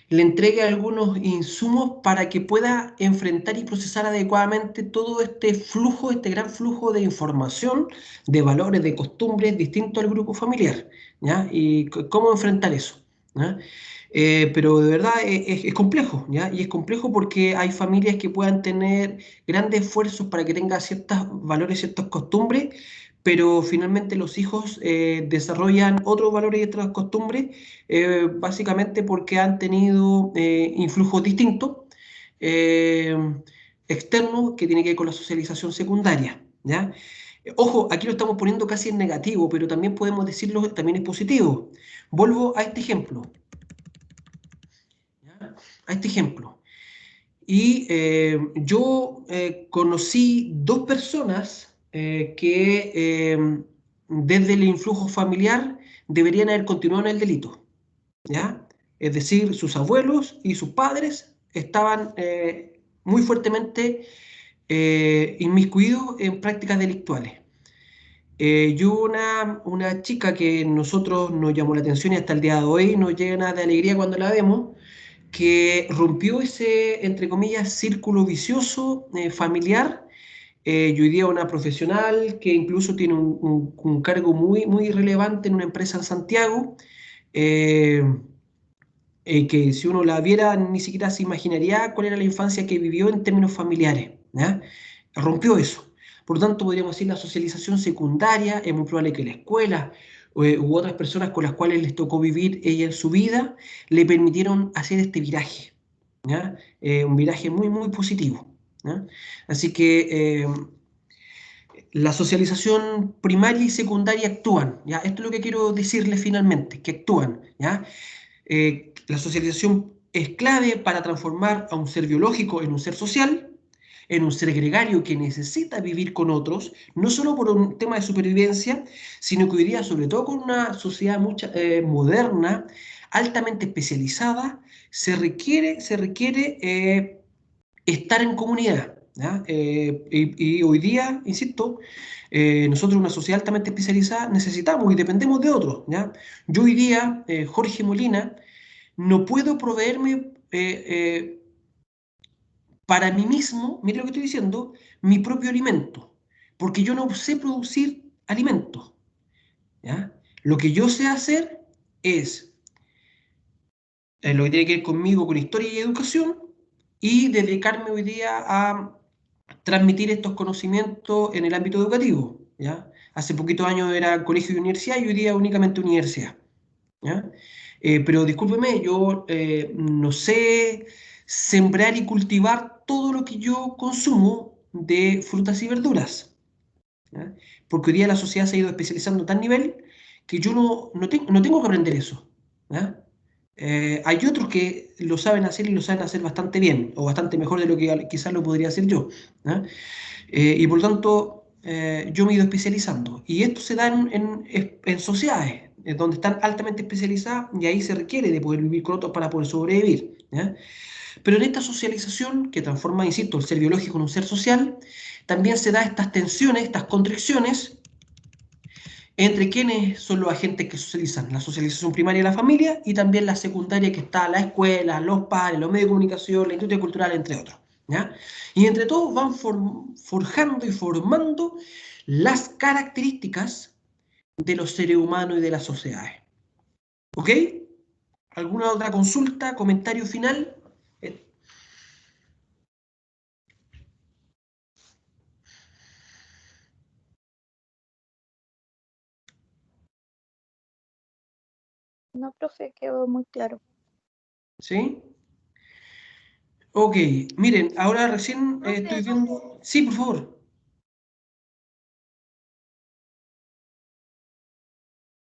le entregue algunos insumos para que pueda enfrentar y procesar adecuadamente todo este flujo, este gran flujo de información, de valores, de costumbres distintos al grupo familiar, ¿ya? Y cómo enfrentar eso, ¿ya? Pero de verdad es complejo, ¿ya? Y es complejo porque hay familias que puedan tener grandes esfuerzos para que tenga ciertos valores, ciertas costumbres, pero finalmente los hijos desarrollan otros valores y otras costumbres, básicamente porque han tenido influjos distintos, eh, externos, que tiene que ver con la socialización secundaria, ¿ya? Ojo, aquí lo estamos poniendo casi en negativo, pero también podemos decirlo, también es positivo. Vuelvo a este ejemplo. ¿Ya? A este ejemplo. Y yo conocí dos personas que desde el influjo familiar deberían haber continuado en el delito, ¿ya? Es decir, sus abuelos y sus padres estaban muy fuertemente inmiscuidos en prácticas delictuales. Yo una chica que nosotros nos llamó la atención y hasta el día de hoy nos llena de alegría cuando la vemos, que rompió ese, entre comillas, círculo vicioso familiar. Y hoy día una profesional que incluso tiene un cargo muy, muy relevante en una empresa en Santiago, eh, que si uno la viera ni siquiera se imaginaría cuál era la infancia que vivió en términos familiares, ¿ya? Rompió eso. Por lo tanto, podríamos decir la socialización secundaria, es muy probable que la escuela u otras personas con las cuales les tocó vivir ella en su vida, le permitieron hacer este viraje, ¿ya? Un viraje muy, muy positivo, ¿ya? Así que la socialización primaria y secundaria actúan, ¿ya? Esto es lo que quiero decirles finalmente, que actúan, ¿ya? La socialización es clave para transformar a un ser biológico en un ser social, en un ser gregario que necesita vivir con otros, no solo por un tema de supervivencia, sino que hoy día, sobre todo con una sociedad moderna, altamente especializada, se requiere estar en comunidad, ¿ya? Y hoy día, insisto, nosotros, una sociedad altamente especializada, necesitamos y dependemos de otros, ¿ya? Yo hoy día, Jorge Molina, no puedo proveerme para mí mismo, mire lo que estoy diciendo, mi propio alimento, porque yo no sé producir alimentos, ¿ya? Lo que yo sé hacer es lo que tiene que ver conmigo, con historia y educación, y dedicarme hoy día a transmitir estos conocimientos en el ámbito educativo, ¿ya? Hace poquitos años era colegio y universidad y hoy día únicamente universidad, ¿ya? Pero discúlpeme, yo no sé sembrar y cultivar todo lo que yo consumo de frutas y verduras, ¿ya? Porque hoy día la sociedad se ha ido especializando a tal nivel que yo no tengo que aprender eso, ¿ya? Hay otros que lo saben hacer y lo saben hacer bastante bien, o bastante mejor de lo que quizás lo podría hacer yo, ¿ya? Y por lo tanto, yo me he ido especializando. Y esto se da en sociedades donde están altamente especializadas y ahí se requiere de poder vivir con otros para poder sobrevivir, ¿ya? Pero en esta socialización que transforma, insisto, el ser biológico en un ser social, también se da estas tensiones, estas contracciones entre quienes son los agentes que socializan, la socialización primaria de la familia y también la secundaria que está la escuela, los padres, los medios de comunicación, la industria cultural, entre otros, ¿ya? Y entre todos van forjando y formando las características de los seres humanos y de las sociedades. ¿Ok? ¿Alguna otra consulta, comentario final? No, profe, quedó muy claro. ¿Sí? Ok, miren, ahora recién Profe, estoy viendo... Sí, por favor.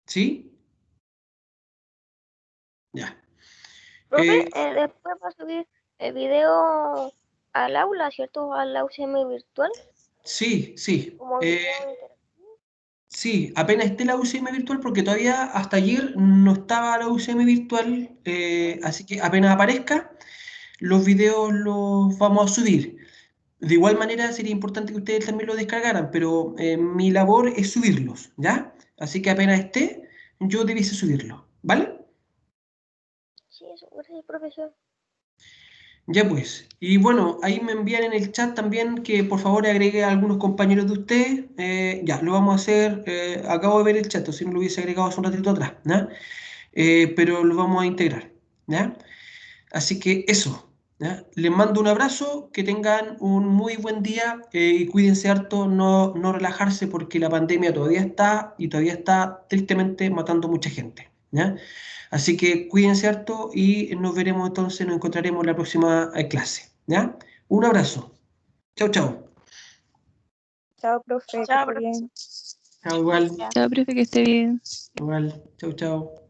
¿Sí? Ya. profe, Eh, después va a subir el video al aula, ¿cierto? Al UCM virtual, sí, sí. como video interactivo. Sí, apenas esté la UCM virtual, porque todavía hasta ayer no estaba la UCM virtual, así que apenas aparezca, los videos los vamos a subir. De igual manera sería importante que ustedes también lo descargaran, pero mi labor es subirlos, ¿ya? Así que apenas esté, yo debiese subirlo, ¿vale? Sí, eso, gracias, profesor. Ya pues. Y bueno, ahí me envían en el chat también que por favor agregue a algunos compañeros de ustedes. Ya, lo vamos a hacer. Acabo de ver el chat, o si no lo hubiese agregado hace un ratito atrás, ¿ya? Pero lo vamos a integrar, ¿ya? Así que eso, ¿ya? Les mando un abrazo, que tengan un muy buen día y cuídense harto, no relajarse porque la pandemia todavía está y todavía está tristemente matando mucha gente, ¿ya? Así que cuídense harto y nos veremos entonces, nos encontraremos en la próxima clase, ¿ya? Un abrazo. Chao, chao. Chao, profe, que Chao, esté bien. profesor. Chao, igual. Ya. Chao, profe, que esté bien. Igual. Chao, chao.